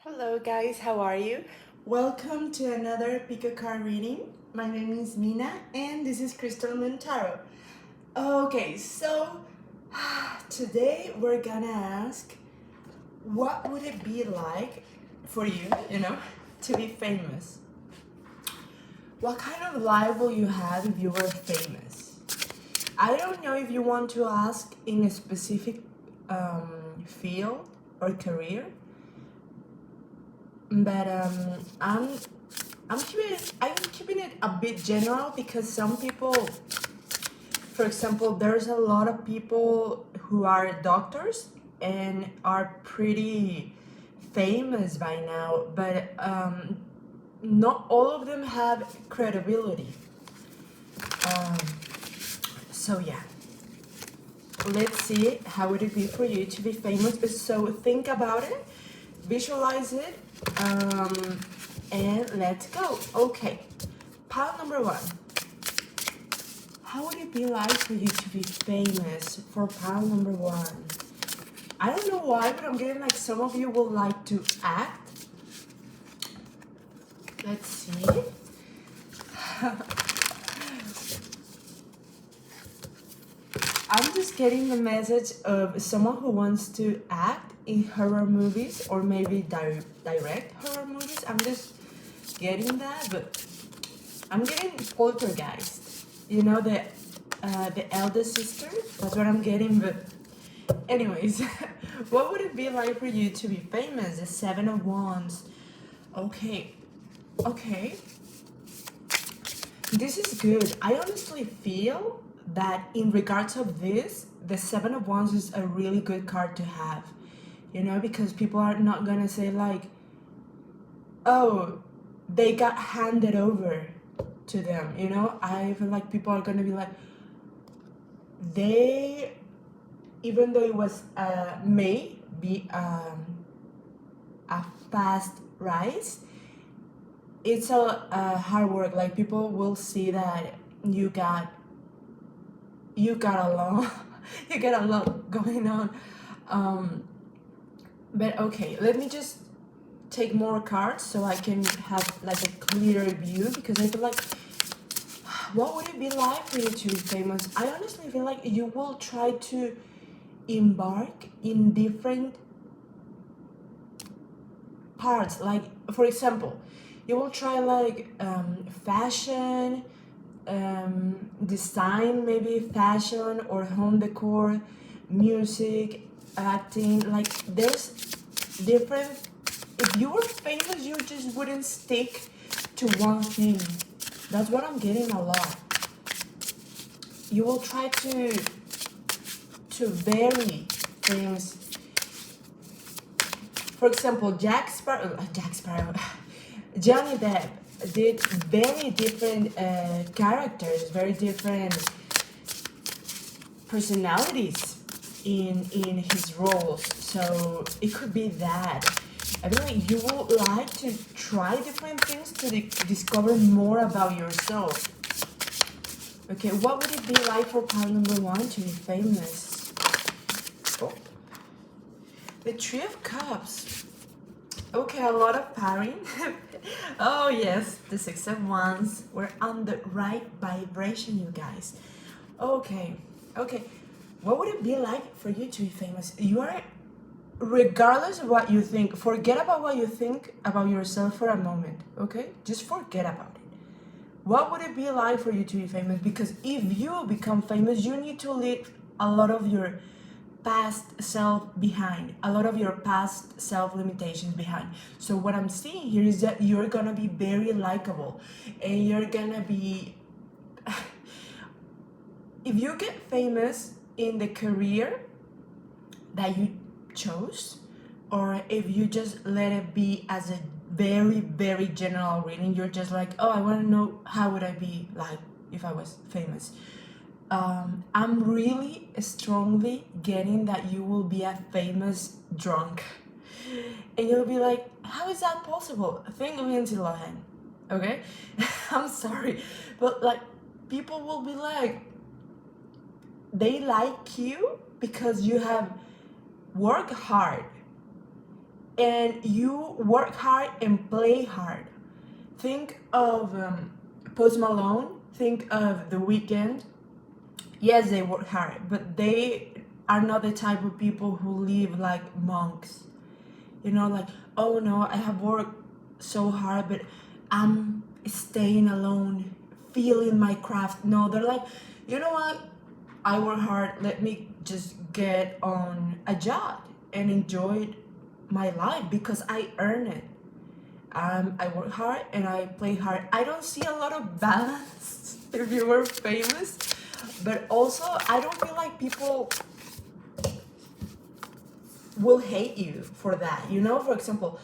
Hello guys, how are you? Welcome to another pick a card reading. My name is Mina and this is Crystal Montaro. Okay, so today we're gonna ask what would it be like for you, to be famous? What kind of life will you have if you were famous? I don't know if you want to ask in a specific field or career, but I'm keeping it a bit general because some people, for example, there's a lot of people who are doctors and are pretty famous by now, but not all of them have credibility. Um, so yeah, let's see how would it be for you to be famous. So think about it, visualize it, and let's go. Okay, pile number one. How would it be like for you to be famous for pile number one? I don't know why, but I'm getting like some of you will like to act. Let's see. I'm just getting the message of someone who wants to act in horror movies or maybe direct horror movies. I'm just getting that, but I'm getting Poltergeist. You know the eldest sister. That's what I'm getting. But anyways, what would it be like for you to be famous? The Seven of Wands. Okay, okay. This is good. I honestly feel that in regards of this, the Seven of Wands is a really good card to have. Because people are not gonna say like, oh, they got handed over to them. I feel like people are gonna be like, they, even though it was may be a fast rise, it's a hard work. Like people will see that you got a lot you got a lot going on. But okay, let me just take more cards so I can have like a clearer view, because I feel like what would it be like for you to be famous? I honestly feel like you will try to embark in different parts. Like for example, you will try like fashion, design, maybe fashion or home decor, music, acting. Like there's different. If you were famous, you just wouldn't stick to one thing. That's what I'm getting a lot. You will try to vary things. For example, Jack Sparrow, Johnny Depp did very different characters, very different personalities in his roles. So it could be that. I feel like you would like to try different things to discover more about yourself. Okay, what would it be like for pile number one to be famous? Oh. The Three of Cups. Okay, a lot of pairing. Oh yes, the Six of Wands. We're on the right vibration, you guys. Okay, okay. What would it be like for you to be famous? You are, regardless of what you think, forget about what you think about yourself for a moment, okay? Just forget about it. What would it be like for you to be famous? Because if you become famous, you need to leave a lot of your past self behind, a lot of your past self limitations behind. So what I'm seeing here is that you're gonna be very likable, and you're gonna be if you get famous in the career that you chose, or if you just let it be as a very very general reading, you're just like, oh, I want to know how would I be like if I was famous. I'm really strongly getting that you will be a famous drunk. And you'll be like, how is that possible? Think Lindsay Lohan, okay? I'm sorry, but like, people will be like, they like you because you have worked hard and you work hard and play hard. Think of Post Malone, think of The Weeknd. Yes, they work hard, but they are not the type of people who live like monks. You know, like, oh no, I have worked so hard, but I'm staying alone, feeling my craft. No, they're like, you know what? I work hard. Let me just get on a job and enjoy my life because I earn it. I work hard and I play hard. I don't see a lot of balance if you were famous, but also I don't feel like people will hate you for that. You know, for example,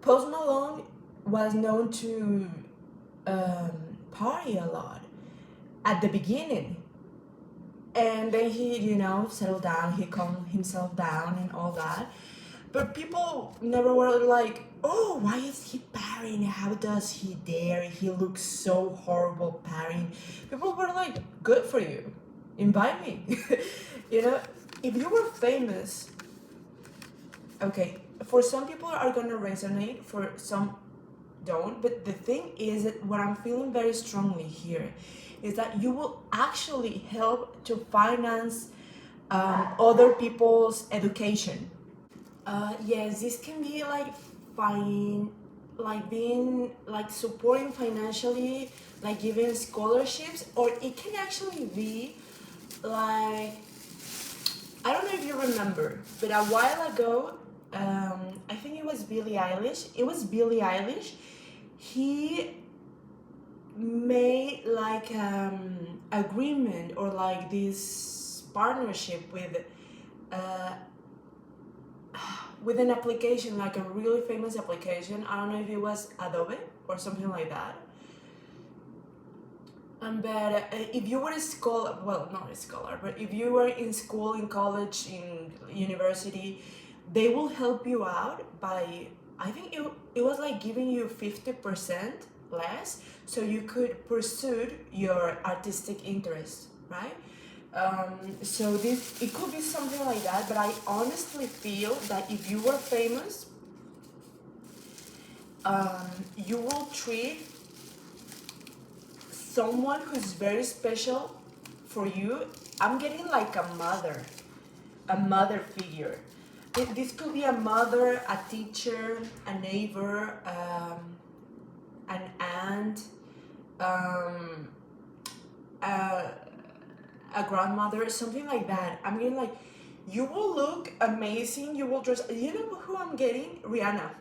Post Malone was known to party a lot at the beginning, and then he, you know, settled down. He calmed himself down and all that. But people never were like, oh, why is he partying? How does he dare? He looks so horrible partying. People were like, good for you. Invite me. You know, if you were famous, okay, for some people are gonna resonate, for some don't. But the thing is that what I'm feeling very strongly here is that you will actually help to finance other people's education. Yes, this can be like fine, like being like supporting financially, like giving scholarships, or it can actually be like, I don't know if you remember, but a while ago, I think it was Billie Eilish. It was Billie Eilish. He made like agreement or like this partnership uh, with an application, like a really famous application. I don't know if it was Adobe or something like that. But if you were a scholar, well, not a scholar, but if you were in school, in college, in university, they will help you out by, I think it was like giving you 50% less so you could pursue your artistic interest, right? So this, it could be something like that, but I honestly feel that if you were famous, you will treat someone who's very special for you. I'm getting like a mother figure. This could be a mother, a teacher, a neighbor, an aunt, um, a, a grandmother, something like that. I'm getting like, you will look amazing. You will dress. You know who I'm getting? Rihanna.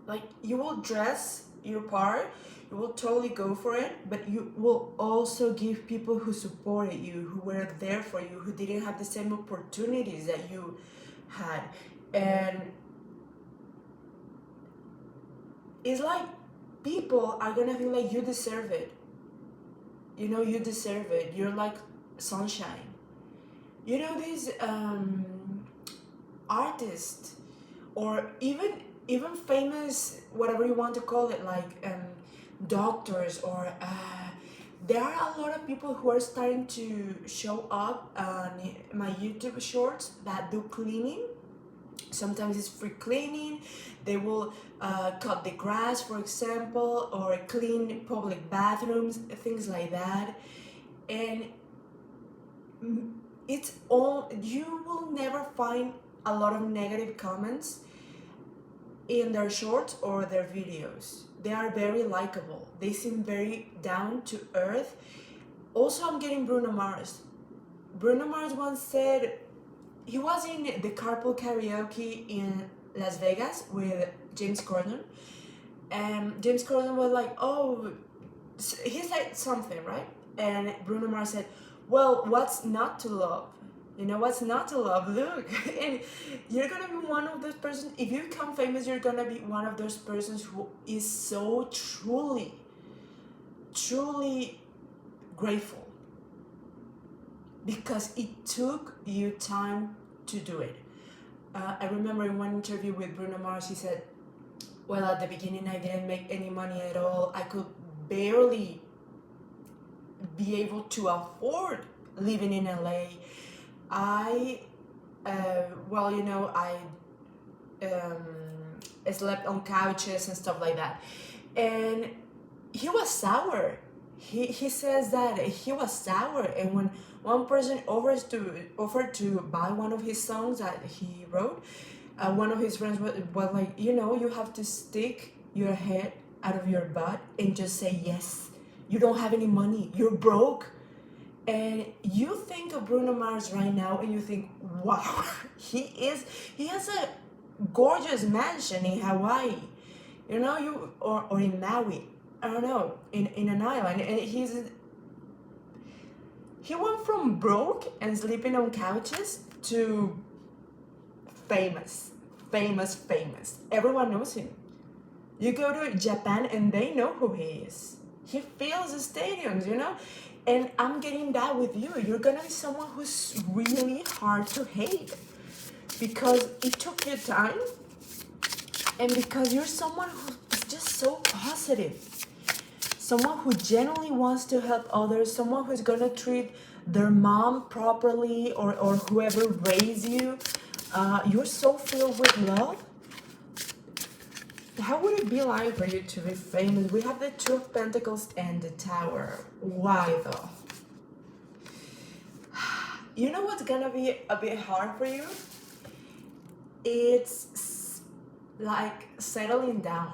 Like, you will dress your part, you will totally go for it, but you will also give people who supported you, who were there for you, who didn't have the same opportunities that you had. And it's like people are gonna feel like you deserve it. You know, you deserve it. You're like sunshine. You know, these artists, or even famous, whatever you want to call it, like doctors, or there are a lot of people who are starting to show up on my YouTube shorts that do cleaning. Sometimes it's free cleaning. They will cut the grass, for example, or clean public bathrooms, things like that. And it's all, you will never find a lot of negative comments in their shorts or their videos. They are very likable. They seem very down to earth. Also, I'm getting Bruno Mars. Bruno Mars once said, he was in the carpool karaoke in Las Vegas with James Corden, and James Corden was like, oh, he said something, right? And Bruno Mars said, well, what's not to love? You know, what's not to love? Look. And you're gonna be one of those persons, if you become famous, you're gonna be one of those persons who is so truly grateful, because it took you time to do it. I remember in one interview with Bruno Mars, he said, well, at the beginning I didn't make any money at all. I could barely be able to afford living in LA. I slept on couches and stuff like that. And he was sour. He says that he was sour, and when one person offered to buy one of his songs that he wrote, one of his friends was like, you have to stick your head out of your butt and just say yes. You don't have any money. You're broke. And you think of Bruno Mars right now and you think, wow, he has a gorgeous mansion in Hawaii, or in Maui, I don't know, in an island, and he went from broke and sleeping on couches to famous, famous, famous. Everyone knows him. You go to Japan and they know who he is. He fills the stadiums, And I'm getting that with you. You're gonna be someone who's really hard to hate because it took you time, and because you're someone who is just so positive. Someone who genuinely wants to help others, someone who's gonna treat their mom properly, or whoever raised you. You're so filled with love. How would it be like for you to be famous? We have the Two of Pentacles and the Tower. Why though? You know what's gonna be a bit hard for you? It's like settling down.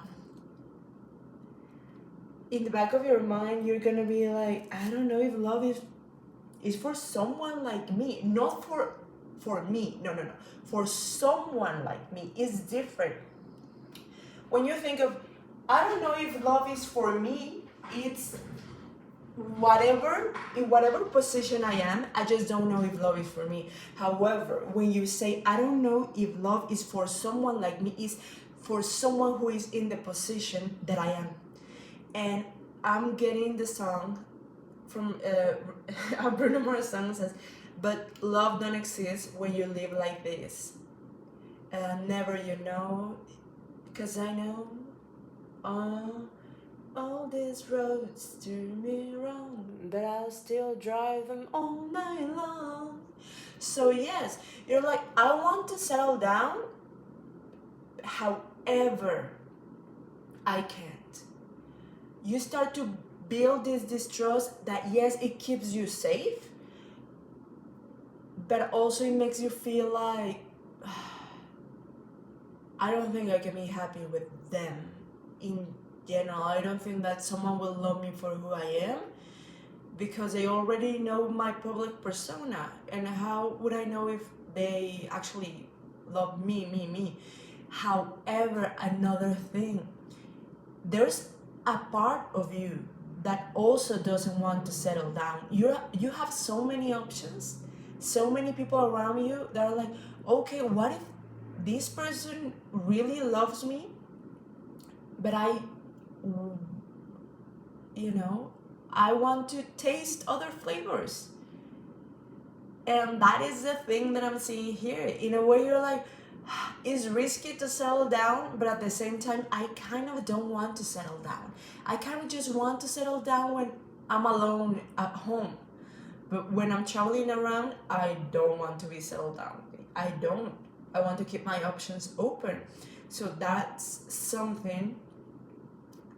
In the back of your mind, you're gonna be like, I don't know if love is for someone like me. Not for me. No. For someone like me. It's different. When you think of, I don't know if love is for me, it's in whatever position I am, I just don't know if love is for me. However, when you say, I don't know if love is for someone like me, it's for someone who is in the position that I am. And I'm getting the song from a Bruno Mars song says, but love don't exist when you live like this. Never you know, because I know all these roads steer me wrong, but I'll still drive them all night long. So yes, you're like, I want to settle down, however, I can't. You start to build this distrust that yes, it keeps you safe, but also it makes you feel like, I don't think I can be happy with them in general. I don't think that someone will love me for who I am because they already know my public persona. And how would I know if they actually love me? However, another thing, there's a part of you that also doesn't want to settle down. You have so many options, so many people around you that are like, okay, what if this person really loves me, but I want to taste other flavors. And that is the thing that I'm seeing here. In a way, you're like, it's risky to settle down, but at the same time, I kind of don't want to settle down. I kind of just want to settle down when I'm alone at home. But when I'm traveling around, I don't want to be settled down. I want to keep my options open. So that's something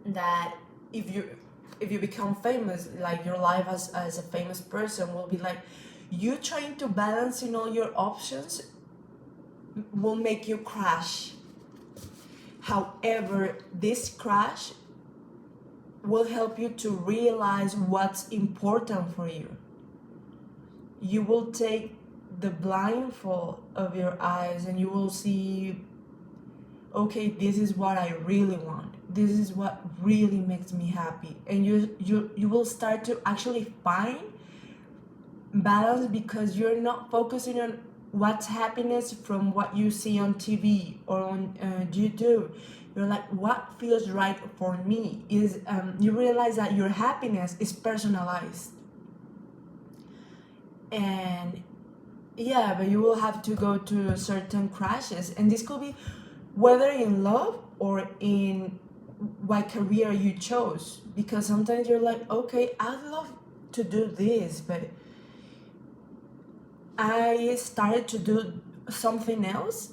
that if you become famous, like your life as a famous person will be like, you trying to balance in all your options will make you crash. However, this crash will help you to realize what's important for you. You will take the blindfold of your eyes and you will see, okay, this is what I really want. This is what really makes me happy. And you will start to actually find balance because you're not focusing on what's happiness from what you see on TV or on YouTube. You're like, what feels right for me? Is you realize that your happiness is personalized. And yeah, but you will have to go to certain crashes, and this could be whether in love or in what career you chose, because sometimes you're like, okay, I'd love to do this, but I started to do something else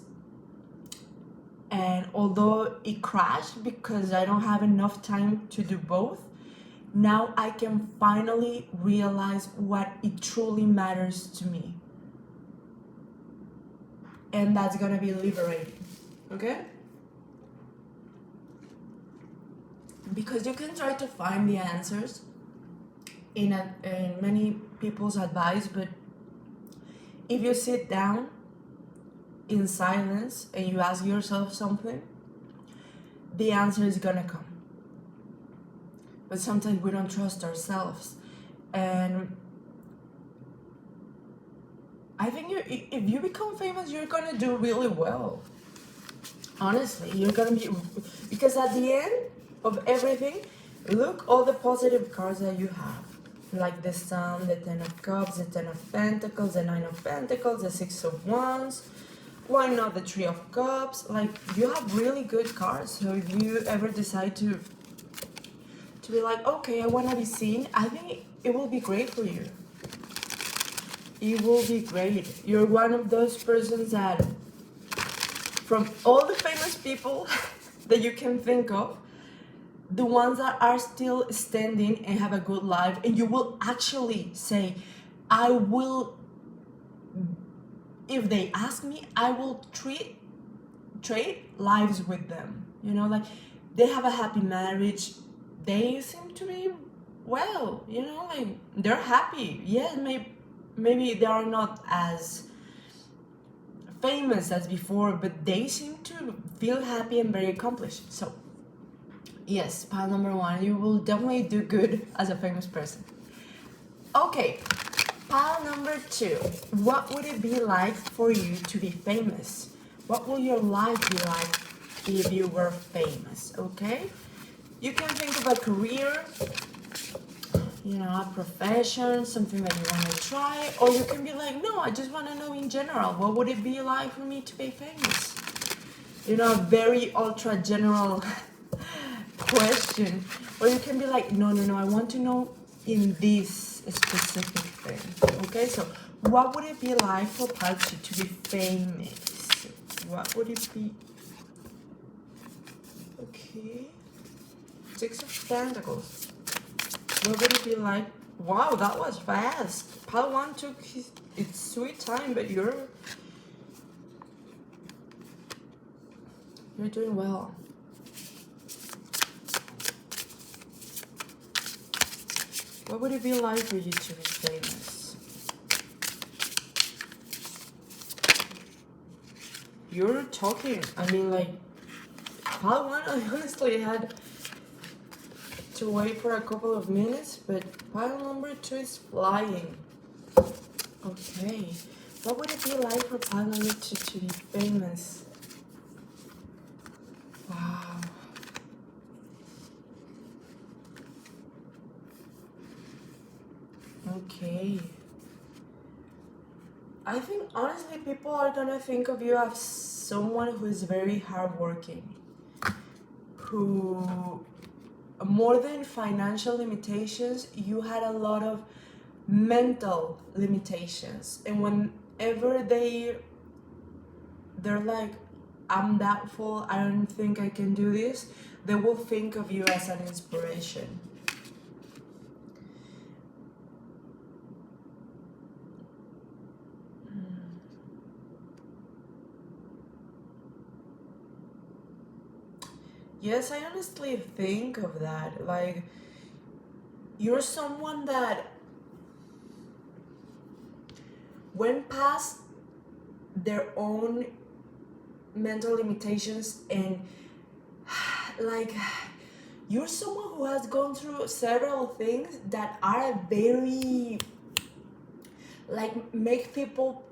And although it crashed because I don't have enough time to do both, now I can finally realize what it truly matters to me. And that's gonna be liberating, okay? Because you can try to find the answers in many people's advice, but if you sit down in silence and you ask yourself something, the answer is gonna come. But sometimes we don't trust ourselves, and I think if you become famous, you're gonna do really well. Honestly, you're gonna be, because at the end of everything, look all the positive cards that you have, like the Sun, the Ten of Cups, the Ten of Pentacles, the Nine of Pentacles, the Six of Wands. Why not the Three of Cups? Like, you have really good cards. So if you ever decide to be like, okay, I want to be seen, I think it will be great for you. It will be great. You're one of those persons that, from all the famous people that you can think of, the ones that are still standing and have a good life, and you will actually say, I will, if they ask me, I will trade lives with them. You know, like, they have a happy marriage. They seem to be well, you know, like, they're happy. Yes, maybe they are not as famous as before, but they seem to feel happy and very accomplished. So yes, pile number one, you will definitely do good as a famous person. Okay, pile number two, what would it be like for you to be famous? What will your life be like if you were famous? Okay, you can think of a career, you know, a profession, something that you want to try, or you can be like, no, I just want to know in general, what would it be like for me to be famous? You know, a very ultra general question. Or you can be like, no, I want to know in this specific thing. Okay, so what would it be like for Palchi to be famous? What would it be? Okay, Six of Pentacles. What would it be like? Wow, that was fast. Pile 1 took its sweet time, but you're doing well. What would it be like for you to be famous? You're talking. I mean, like, pile 1, I honestly had to wait for a couple of minutes, but pile number 2 is flying. Okay, what would it be like for pile number 2 to be famous? Wow. Okay. I think honestly people are gonna think of you as someone who is very hardworking, who, more than financial limitations, you had a lot of mental limitations, and whenever they're like, I'm doubtful, I don't think I can do this, they will think of you as an inspiration. Yes, I honestly think of that. Like, you're someone that went past their own mental limitations, and like, you're someone who has gone through several things that are very, like, make people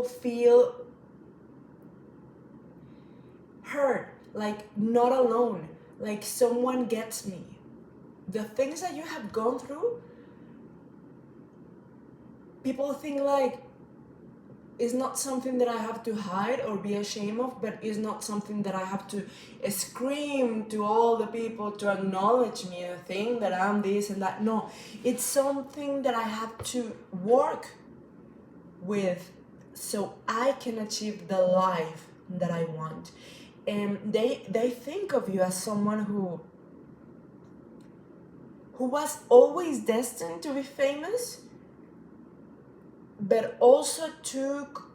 feel heard, like, not alone, like someone gets me. The things that you have gone through, people think like it's not something that I have to hide or be ashamed of, but it's not something that I have to scream to all the people to acknowledge me and think that I'm this and that. No, it's something that I have to work with so I can achieve the life that I want. And they think of you as someone who was always destined to be famous, but also took,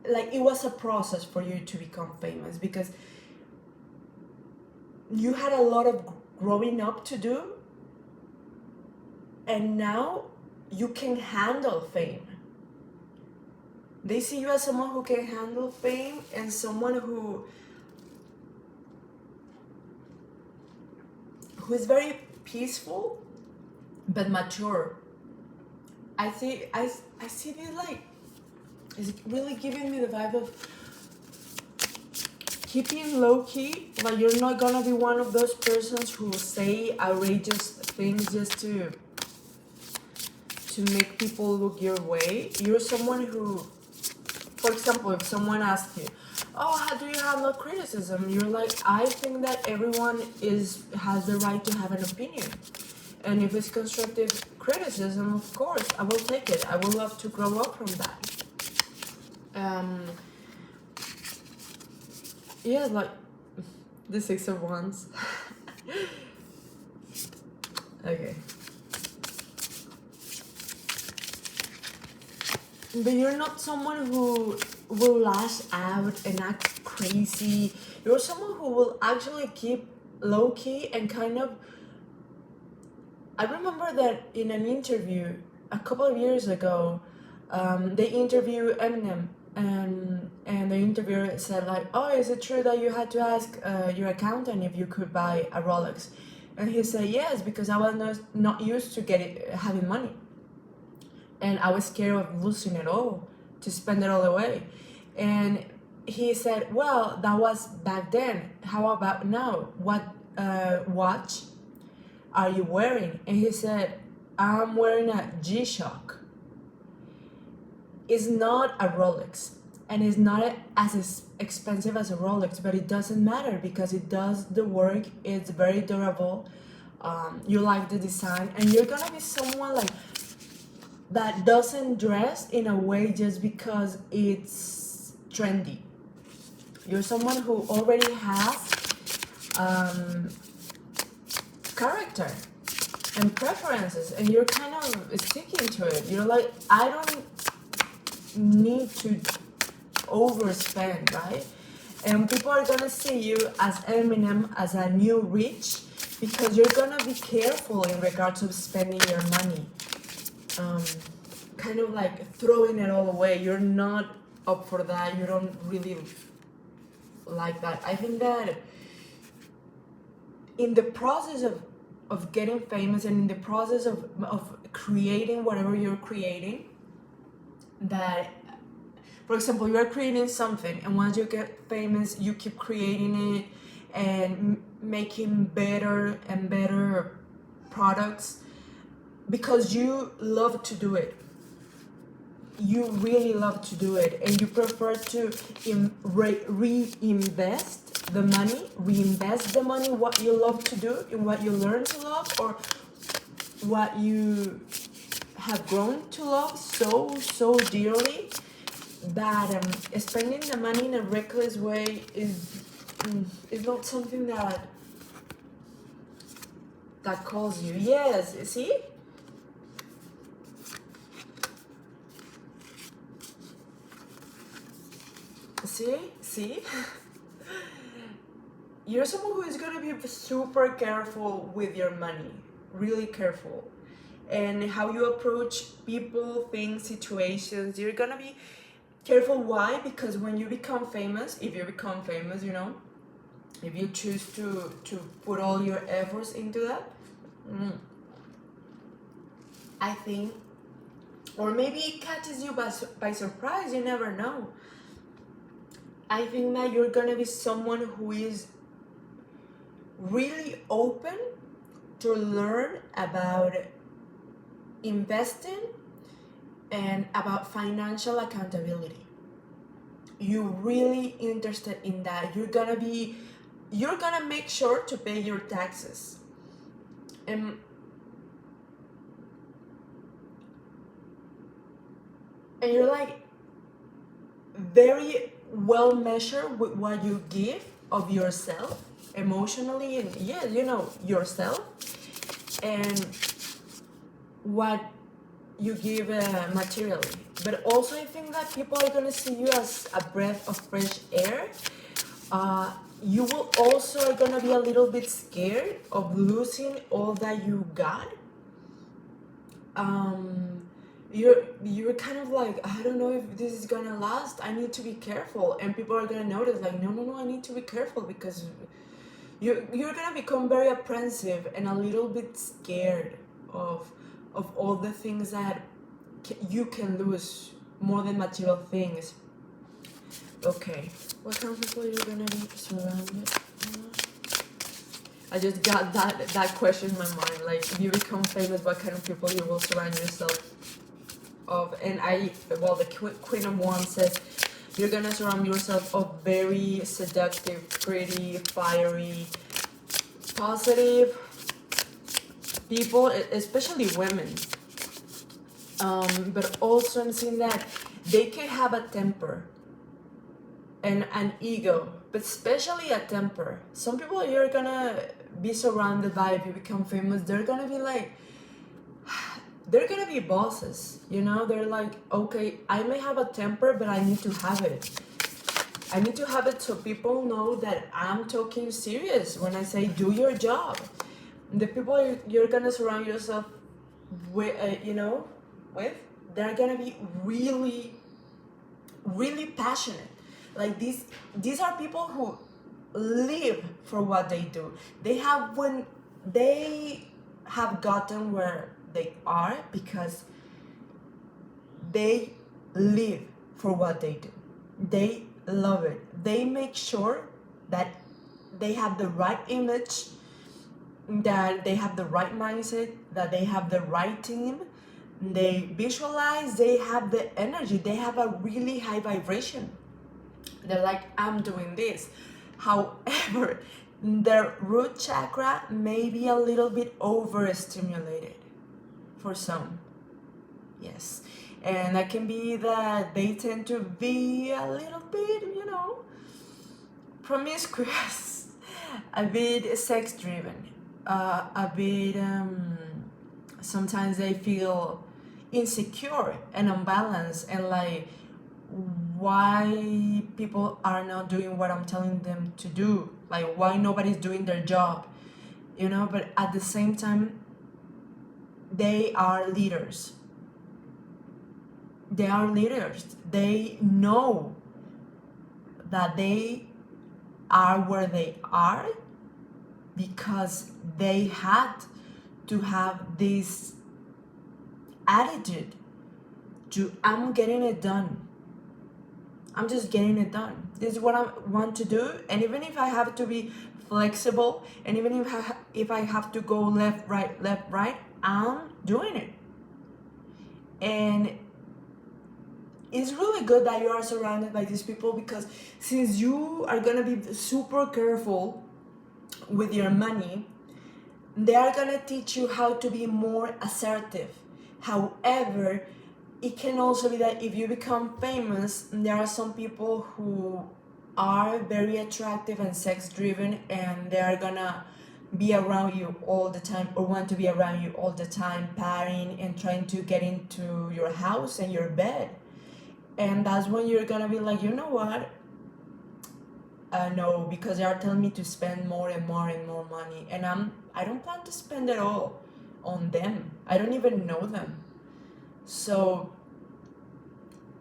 like, it was a process for you to become famous, because you had a lot of growing up to do, and now you can handle fame. They see you as someone who can handle fame, and someone who is very peaceful but mature. I see this, like, it's really giving me the vibe of keeping low key. Like, you're not gonna be one of those persons who say outrageous things just to make people look your way. You're someone who, for example, if someone asks you, "Oh, how do you handle criticism?" You're like, "I think that everyone has the right to have an opinion. And if it's constructive criticism, of course, I will take it. I would love to grow up from that." Yeah, like the Six of Wands. Okay. But you're not someone who will lash out and act crazy. You're someone who will actually keep low key and kind of. I remember that in an interview a couple of years ago, they interviewed Eminem, and the interviewer said, like, "Oh, is it true that you had to ask your accountant if you could buy a Rolex?" And he said, "Yes, because I was not used to having money, and I was scared of losing it all, to spend it all away." And he said, "Well, that was back then. How about now? What watch are you wearing?" And he said, "I'm wearing a G-Shock. It's not a Rolex, and it's not as expensive as a Rolex, but it doesn't matter because it does the work. It's very durable. You like the design, and you're gonna be someone like that doesn't dress in a way just because it's trendy. You're someone who already has character and preferences, and you're kind of sticking to it. You're like, I don't need to overspend, right? And people are gonna see you as Eminem, as a new rich, because you're gonna be careful in regards of spending your money. Kind of like throwing it all away. You're not up for that. You don't really like that. I think that in the process of getting famous, and in the process of creating whatever you're creating, that, for example, you're creating something, and once you get famous, you keep creating it and making better and better products because you love to do it. You really love to do it, and you prefer to reinvest the money, what you love to do, in what you learn to love, or what you have grown to love so dearly, that spending the money in a reckless way is not something that calls you. Yes, see? See? You're someone who is gonna be super careful with your money, really careful. And how you approach people, things, situations, you're gonna be careful. Why? Because when you become famous, if you become famous, if you choose to put all your efforts into that, I think, or maybe it catches you by surprise, you never know. I think that you're gonna be someone who is really open to learn about investing and about financial accountability. You're really interested in that. You're gonna make sure to pay your taxes. And you're like, very well measured with what you give of yourself emotionally, and yeah, you know, yourself, and what you give materially. But also I think that people are gonna see you as a breath of fresh air. You will also are gonna be a little bit scared of losing all that you got. You're kind of like, I don't know if this is gonna last, I need to be careful, and people are gonna notice like, no, I need to be careful, because you're gonna become very apprehensive and a little bit scared of all the things that you can lose more than material things. Okay, what kind of people you're gonna be surrounded? I just got that question in my mind. Like, if you become famous, what kind of people you will surround yourself of? And the Queen of Wands says you're gonna surround yourself of very seductive, pretty, fiery, positive people, especially women. But also I'm seeing that they can have a temper and an ego, but especially a temper. Some people you're gonna be surrounded by, if you become famous, they're gonna be like, they're gonna be bosses, you know? They're like, okay, I may have a temper, but I need to have it. I need to have it so people know that I'm talking serious when I say do your job. The people you're gonna surround yourself with, they're gonna be really, really passionate. Like these are people who live for what they do. When they have gotten where they are because they live for what they do. They love it. They make sure that they have the right image, that they have the right mindset, that they have the right team. They visualize, they have the energy, they have a really high vibration. They're like, I'm doing this. However, their root chakra may be a little bit overstimulated for some. Yes. And that can be that they tend to be a little bit, promiscuous, a bit sex driven, a bit, sometimes they feel insecure and unbalanced, and like, why people are not doing what I'm telling them to do, like why nobody's doing their job, but at the same time they are leaders. They know that they are where they are because they had to have this attitude to, I'm getting it done. I'm just getting it done. This is what I want to do, and even if I have to be flexible, and even if I have to go left, right, I'm doing it. And it's really good that you are surrounded by these people, because since you are gonna be super careful with your money, they are gonna teach you how to be more assertive. However, it can also be that if you become famous, there are some people who are very attractive and sex driven, and they are gonna be around you all the time, or want to be around you all the time, partying and trying to get into your house and your bed. And that's when you're gonna be like, you know what? No, because they are telling me to spend more and more and more money, and I don't plan to spend it all on them. I don't even know them. So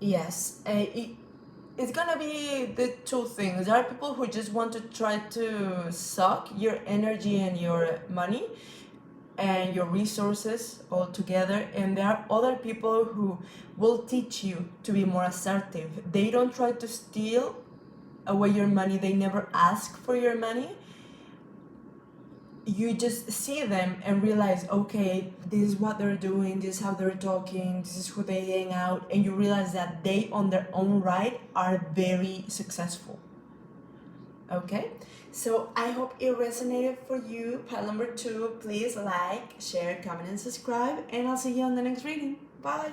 yes, it's gonna be the two things. There are people who just want to try to suck your energy and your money and your resources all together, and there are other people who will teach you to be more assertive. They don't try to steal away your money. They never ask for your money. You just see them and realize, okay, this is what they're doing, this is how they're talking, this is who they hang out, and you realize that they on their own right are very successful. Okay, so I hope it resonated for you. Pile number 2, please like, share, comment, and subscribe, and I'll see you on the next reading. Bye.